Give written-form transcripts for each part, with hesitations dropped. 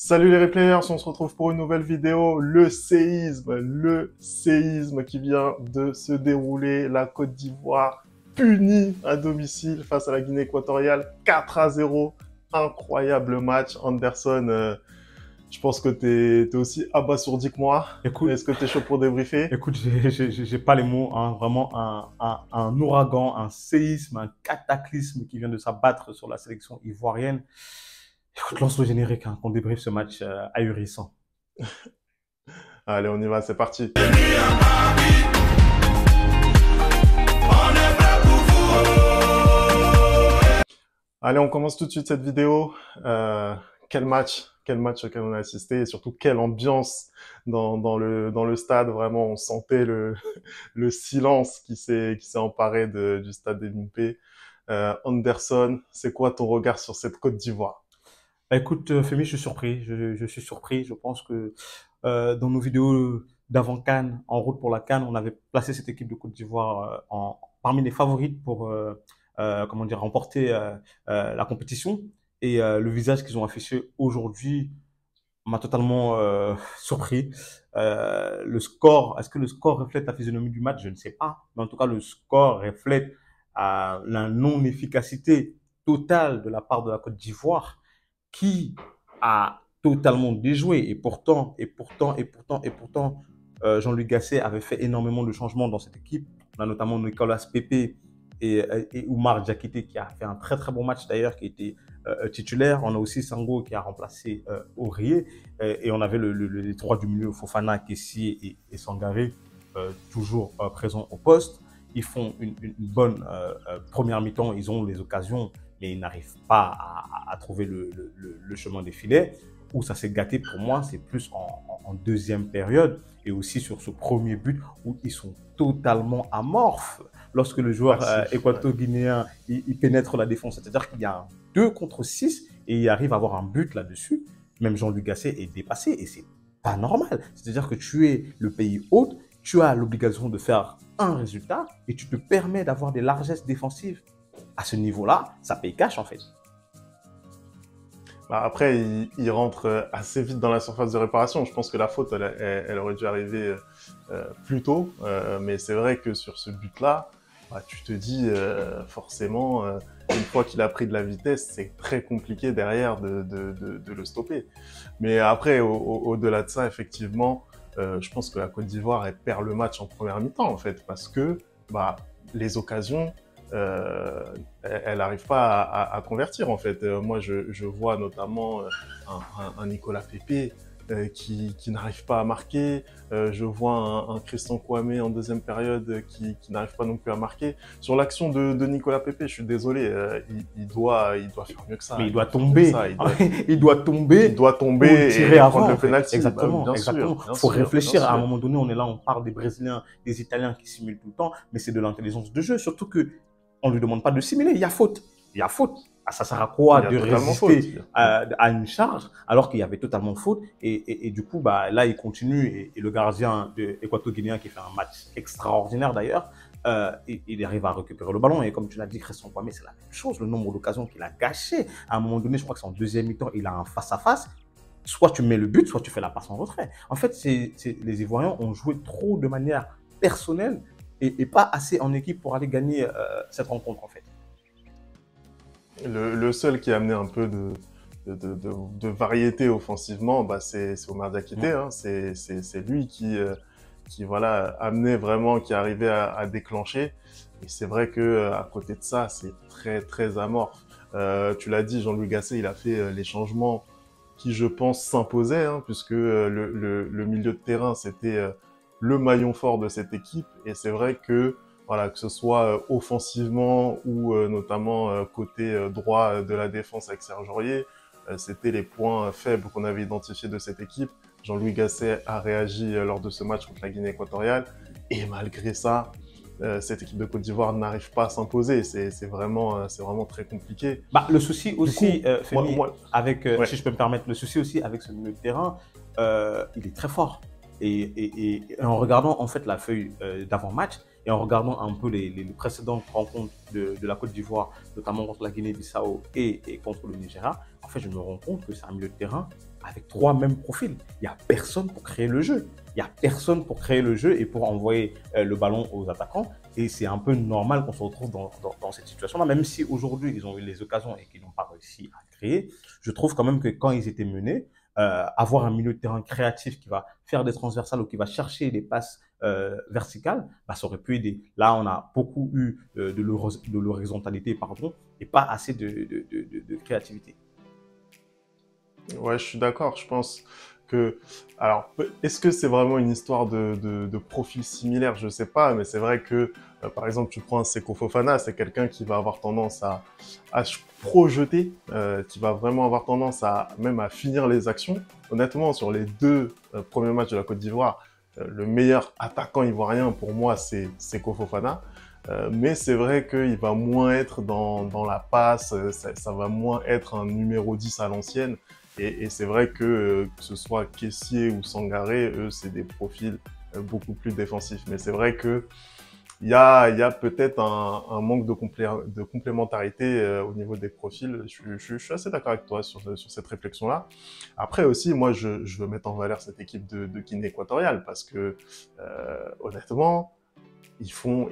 Salut les replayers, on se retrouve pour une nouvelle vidéo, le séisme qui vient de se dérouler, la Côte d'Ivoire punie à domicile face à la Guinée équatoriale, 4-0, incroyable match. Anderson, je pense que t'es aussi abasourdi que moi. Écoute, Est-ce que t'es chaud pour débriefer? écoute, j'ai pas les mots, hein, vraiment un ouragan, un séisme, un cataclysme qui vient de s'abattre sur la sélection ivoirienne. Écoute, lance le générique, hein, qu'on débriefe ce match ahurissant. Allez, on y va, c'est parti. Allez, on commence tout de suite cette vidéo. Quel match auquel on a assisté et surtout quelle ambiance dans le stade. Vraiment, on sentait le silence qui s'est emparé du stade des Limpé. Anderson, c'est quoi ton regard sur cette Côte d'Ivoire? Bah, écoute, Femi, je suis surpris. Je suis surpris. Je pense que dans nos vidéos d'avant CAN, en route pour la CAN, on avait placé cette équipe de Côte d'Ivoire parmi les favorites pour comment dire, remporter la compétition. Et le visage qu'ils ont affiché aujourd'hui m'a totalement surpris. Le score, est-ce que le score reflète la physionomie du match? Je ne sais pas. Mais en tout cas, le score reflète la non-efficacité totale de la part de la Côte d'Ivoire qui a totalement déjoué. Et pourtant, Jean-Louis Gasset avait fait énormément de changements dans cette équipe. On a notamment Nicolas Pepe et Oumar Diakité qui a fait un très très bon match d'ailleurs, qui était titulaire. On a aussi Sango qui a remplacé Aurier. Et on avait les trois du milieu, Fofana, Kessie et Sangaré, toujours présents au poste. Ils font une bonne première mi-temps, ils ont les occasions, mais ils n'arrivent pas à trouver le chemin des filets. Où ça s'est gâté pour moi, c'est plus en deuxième période et aussi sur ce premier but où ils sont totalement amorphes lorsque le joueur Passif, ouais. équato-guinéen il pénètre la défense. C'est-à-dire qu'il y a un 2 contre 6 et il arrive à avoir un but là-dessus. Même Jean-Luc Gasset est dépassé et c'est pas normal. C'est-à-dire que tu es le pays hôte, tu as l'obligation de faire un résultat et tu te permets d'avoir des largesses défensives. À ce niveau-là, ça paye cash en fait. Bah, après, il rentre assez vite dans la surface de réparation. Je pense que la faute, elle aurait dû arriver plus tôt. Mais c'est vrai que sur ce but-là, bah, tu te dis forcément, une fois qu'il a pris de la vitesse, c'est très compliqué derrière de le stopper. Mais après, au-delà de ça, effectivement, je pense que la Côte d'Ivoire, elle perd le match en première mi-temps, en fait, parce que bah, les occasions, elle n'arrive pas à convertir en fait. Moi, je vois notamment un Nicolas Pepe qui n'arrive pas à marquer. Je vois un Christian Kouamé en deuxième période qui n'arrive pas non plus à marquer. Sur l'action de Nicolas Pepe, je suis désolé, il doit faire mieux que ça. Mais il Il doit doit faire mieux que tomber. ça. Il doit Il tomber doit pour tomber tirer et prendre avant, le en fait. penalty. Exactement, Bien sûr, exactement. bien Faut sûr, bien réfléchir. À un sûr. moment donné, on est là, on parle des Brésiliens, des Italiens qui simulent tout le temps, mais c'est de l'intelligence de jeu. Surtout que on lui demande pas de simuler. Il y a faute. Il y a faute. Ah, ça sert à quoi Il y a de totalement faute. résister à une charge alors qu'il y avait totalement faute et du coup, bah, là, il continue et le gardien équato-guinéen qui fait un match extraordinaire d'ailleurs, il arrive à récupérer le ballon. Et comme tu l'as dit, Christian Kouamé, c'est la même chose. Le nombre d'occasions qu'il a gâché. À un moment donné, je crois que c'est en deuxième mi-temps, il a un face-à-face. Soit tu mets le but, soit tu fais la passe en retrait. En fait, les Ivoiriens ont joué trop de manière personnelle et pas assez en équipe pour aller gagner cette rencontre, en fait. Le seul qui a amené un peu de variété offensivement, bah, c'est Omar Diakité. Hein. C'est lui qui voilà, amenait vraiment, qui arrivait à déclencher. Et c'est vrai que à côté de ça, c'est très, très amorphe. Tu l'as dit, Jean-Louis Gasset, il a fait les changements qui, je pense, s'imposaient, hein, puisque le milieu de terrain, c'était le maillon fort de cette équipe. Et c'est vrai que voilà, que ce soit offensivement ou notamment côté droit de la défense avec Serge Aurier, c'était les points faibles qu'on avait identifiés de cette équipe. Jean-Louis Gasset a réagi lors de ce match contre la Guinée équatoriale et malgré ça, cette équipe de Côte d'Ivoire n'arrive pas à s'imposer. C'est vraiment très compliqué. Bah, le souci Du coup, aussi, Femi, avec, ouais. si je peux me permettre, le souci aussi avec ce milieu de terrain, il est très fort. Et en regardant en fait la feuille d'avant-match, et et en regardant un peu les précédentes rencontres de la Côte d'Ivoire, notamment contre la Guinée-Bissau et contre le Nigeria, en fait, je me rends compte que c'est un milieu de terrain avec trois mêmes profils. Il n'y a personne pour créer le jeu. Il n'y a personne pour créer le jeu et pour envoyer le ballon aux attaquants. Et c'est un peu normal qu'on se retrouve dans cette situation-là, même si aujourd'hui, ils ont eu les occasions et qu'ils n'ont pas réussi à créer. Je trouve quand même que quand ils étaient menés, avoir un milieu de terrain créatif qui va faire des transversales ou qui va chercher des passes verticales, bah, ça aurait pu aider. Là, on a beaucoup eu de l'horizontalité, pardon, et pas assez de créativité. Ouais, je suis d'accord. Je pense que, alors, est-ce que c'est vraiment une histoire de profil similaire? Je sais pas, mais c'est vrai que, par exemple, tu prends un Seko Fofana, c'est quelqu'un qui va avoir tendance à se projeter, qui va vraiment avoir tendance à même à finir les actions. Honnêtement, sur les deux premiers matchs de la Côte d'Ivoire, le meilleur attaquant ivoirien pour moi, c'est Seko Fofana. Mais c'est vrai qu'il va moins être dans la passe, ça va moins être un numéro 10 à l'ancienne. Et c'est vrai que ce soit Kessié ou Sangaré, eux, c'est des profils beaucoup plus défensifs. Mais c'est vrai que il y a peut-être un manque de complémentarité au niveau des profils. Je suis assez d'accord avec toi sur cette réflexion-là. Après aussi, moi, je veux mettre en valeur cette équipe de Guinée équatoriale parce que honnêtement, ils font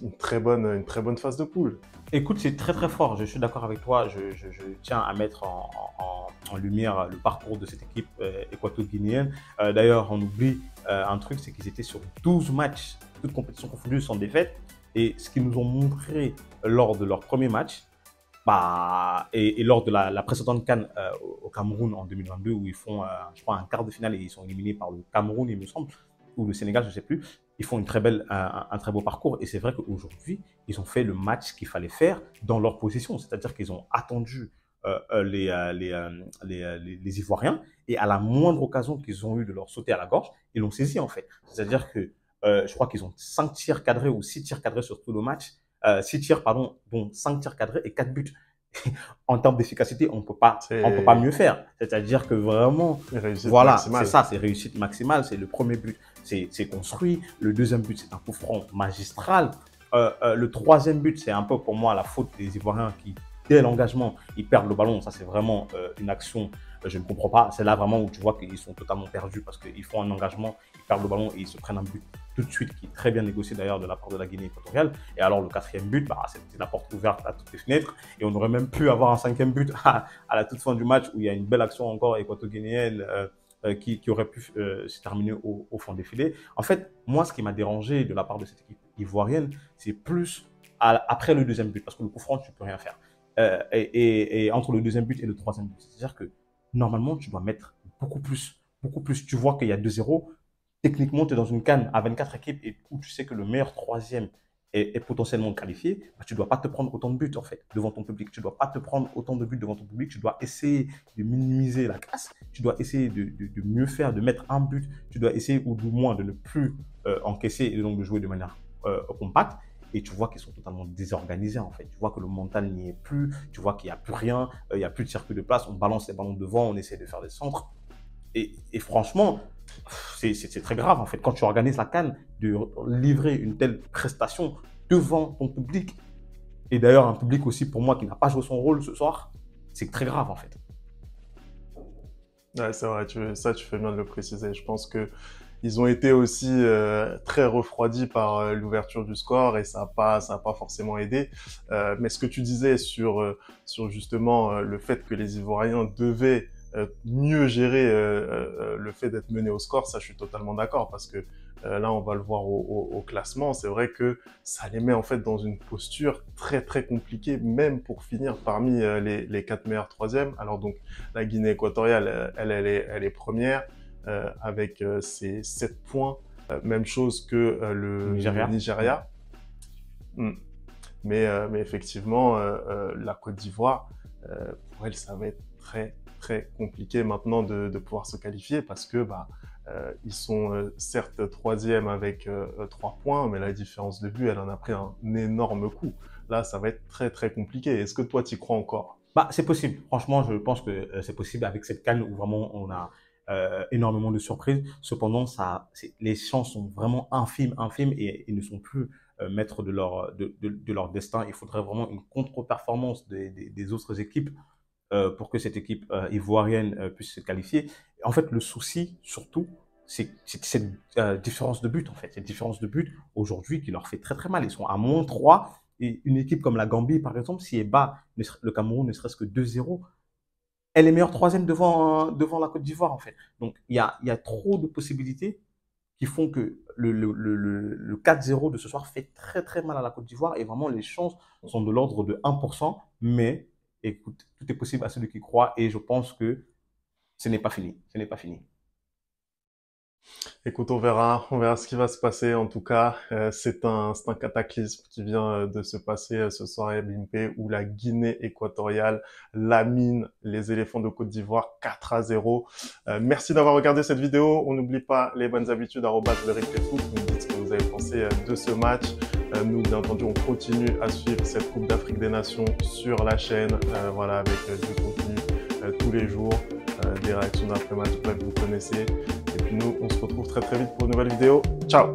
une très bonne phase de poule. Écoute, c'est très très fort, je suis d'accord avec toi. Je tiens à mettre en lumière le parcours de cette équipe équato-guinéenne. D'ailleurs, on oublie un truc, c'est qu'ils étaient sur 12 matchs, toutes compétitions confondues, sans défaite. Et ce qu'ils nous ont montré lors de leur premier match, bah, et lors de la précédente CAN au Cameroun en 2022, où ils font, je crois, un quart de finale et ils sont éliminés par le Cameroun, il me semble, ou le Sénégal, je ne sais plus. Ils font une très belle, un très beau parcours. Et c'est vrai qu'aujourd'hui, ils ont fait le match qu'il fallait faire dans leur position. C'est-à-dire qu'ils ont attendu les Ivoiriens et à la moindre occasion qu'ils ont eu de leur sauter à la gorge, ils l'ont saisi en fait. C'est-à-dire que je crois qu'ils ont 5 tirs cadrés ou 6 tirs cadrés sur tout le match. 6 tirs, pardon, dont 5 tirs cadrés et 4 buts. En termes d'efficacité, on peut pas C'est mieux faire. C'est-à-dire que vraiment, une réussite voilà, c'est maximale. ça, c'est réussite maximale. C'est le premier but, c'est construit. Le deuxième but, c'est un coup franc magistral. Le troisième but, c'est un peu pour moi la faute des Ivoiriens qui, dès l'engagement, ils perdent le ballon. Ça, c'est vraiment une action, je ne comprends pas. C'est là vraiment où tu vois qu'ils sont totalement perdus parce qu'ils font un engagement, ils perdent le ballon et ils se prennent un but tout de suite, qui est très bien négocié d'ailleurs de la part de la Guinée équatoriale. Et alors, le quatrième but, bah, c'était la porte ouverte à toutes les fenêtres. Et on aurait même pu avoir un cinquième but à la toute fin du match où il y a une belle action encore équato-guinéenne qui aurait pu se terminer au fond des filets. En fait, moi, ce qui m'a dérangé de la part de cette équipe ivoirienne, c'est plus après le deuxième but, parce que le coup franc, tu ne peux rien faire. Et entre le deuxième but et le troisième but, c'est-à-dire que normalement, tu dois mettre beaucoup plus. Beaucoup plus. Tu vois qu'il y a 2-0. Techniquement, tu es dans une CAN à 24 équipes et où tu sais que le meilleur troisième est potentiellement qualifié, bah, tu ne dois pas te prendre autant de buts en fait devant ton public. Tu ne dois pas te prendre autant de buts devant ton public. Tu dois essayer de minimiser la casse. Tu dois essayer de mieux faire, de mettre un but. Tu dois essayer ou du moins de ne plus encaisser et donc de jouer de manière compacte. Et tu vois qu'ils sont totalement désorganisés en fait. Tu vois que le mental n'y est plus. Tu vois qu'il n'y a plus rien. Il n'y a plus de circuit de place. On balance les ballons devant. On essaie de faire des centres. Et franchement, c'est très grave en fait. Quand tu organises la CAN, de livrer une telle prestation devant ton public, et d'ailleurs un public aussi pour moi qui n'a pas joué son rôle ce soir, c'est très grave en fait. Ouais, c'est vrai, tu fais bien de le préciser. Je pense que ils ont été aussi très refroidis par l'ouverture du score et ça a pas forcément aidé. Mais ce que tu disais sur justement le fait que les Ivoiriens devaient mieux gérer le fait d'être menés au score, ça je suis totalement d'accord parce que là on va le voir au classement, c'est vrai que ça les met en fait dans une posture très très compliquée, même pour finir parmi les quatre meilleurs troisièmes. Alors donc la Guinée équatoriale, elle est première avec ses 7 points. Même chose que le Nigeria. Nigeria. Mm. Mais effectivement, la Côte d'Ivoire, pour elle, ça va être très très compliqué maintenant de pouvoir se qualifier parce que bah, ils sont certes troisième avec 3 points, mais la différence de but, elle en a pris un énorme coup. Là, ça va être très très compliqué. Est-ce que toi, tu y crois encore? Bah, c'est possible. Franchement, je pense que c'est possible avec cette CAN où vraiment on a énormément de surprises. Cependant, les chances sont vraiment infimes, infimes et ne sont plus maîtres de leur destin. Il faudrait vraiment une contre-performance des autres équipes pour que cette équipe ivoirienne puisse se qualifier. En fait, le souci, surtout, c'est cette différence de but, en fait. Cette différence de but, aujourd'hui, qui leur fait très, très mal. Ils sont à -3. Et une équipe comme la Gambie, par exemple, si elle bat le Cameroun ne serait-ce que 2-0, elle est meilleure troisième devant la Côte d'Ivoire, en fait. Donc, il y a trop de possibilités qui font que le 4-0 de ce soir fait très, très mal à la Côte d'Ivoire. Et vraiment, les chances sont de l'ordre de 1%. Mais, écoute, tout est possible à celui qui croit. Et je pense que ce n'est pas fini. Ce n'est pas fini. Écoute, on verra ce qui va se passer. En tout cas, c'est un cataclysme qui vient de se passer ce soir à Bimpe, où la Guinée équatoriale lamine les éléphants de Côte d'Ivoire 4-0. Merci d'avoir regardé cette vidéo. On n'oublie pas les bonnes habitudes, @LeRipleyFoot. Vous me dites ce que vous avez pensé de ce match. Nous, bien entendu, on continue à suivre cette Coupe d'Afrique des Nations sur la chaîne, voilà, avec du contenu tous les jours, des réactions d'après-match, bref, vous connaissez. Et puis nous, on se retrouve très très vite pour une nouvelle vidéo. Ciao!